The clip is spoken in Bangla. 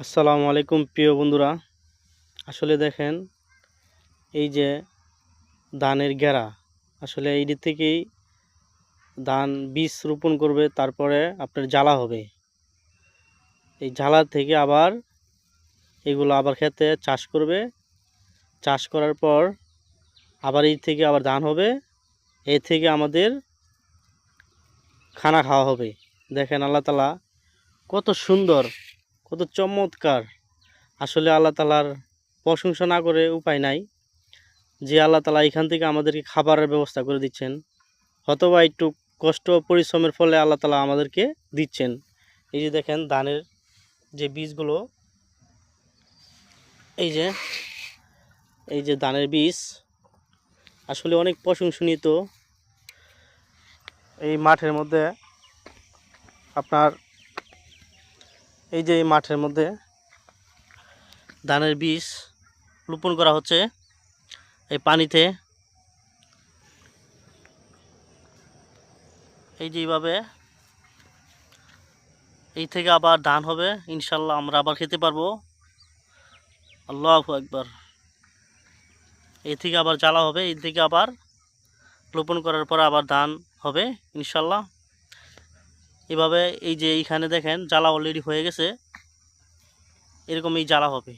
আসসালামু আলাইকুম প্রিয় বন্ধুরা। আসলে দেখেন, এই যে ধানের গেরা, আসলে এইটি থেকেই ধান বীজ রোপণ করবে, তারপরে আপনার জ্বালা হবে। এই জ্বালা থেকে আবার এগুলো আবার খেতে চাষ করবে। চাষ করার পর আবার এই থেকে আবার ধান হবে। এই থেকে আমাদের খানা খাওয়া হবে। দেখেন আল্লাহ তাআলা কত সুন্দর, কত চমৎকার। আসলে আল্লাহ তাআলার প্রশংসা না করে উপায় নাই, যে আল্লাহ তাআলা এখান থেকে আমাদেরকে খাবারের ব্যবস্থা করে দিচ্ছেন। হয়তোবা একটু কষ্ট পরিশ্রমের ফলে আল্লাহ তাআলা আমাদেরকে দিচ্ছেন। এই যে দেখেন ধানের যে বীজগুলো, এই যে ধানের বীজ আসলে অনেক প্রশংসনীয়। এই মাঠের মধ্যে আপনার এই মাঠের মধ্যে ধানের বীজ রোপণ করা হচ্ছে এই পানিতে। এই যে এইভাবে এই থেকে আবার ধান হবে, ইনশাল্লাহ আমরা আবার খেতে পারবো। আল্লাহু আকবার। এই থেকে আবার জ্বালা হবে, এই থেকে আবার রোপণ করার পর আবার ধান হবে ইনশাল্লাহ। এভাবে এই যে এইখানে দেখেন জ্বালা অলরেডি হয়ে গেছে, এরকমই জ্বালা হবে।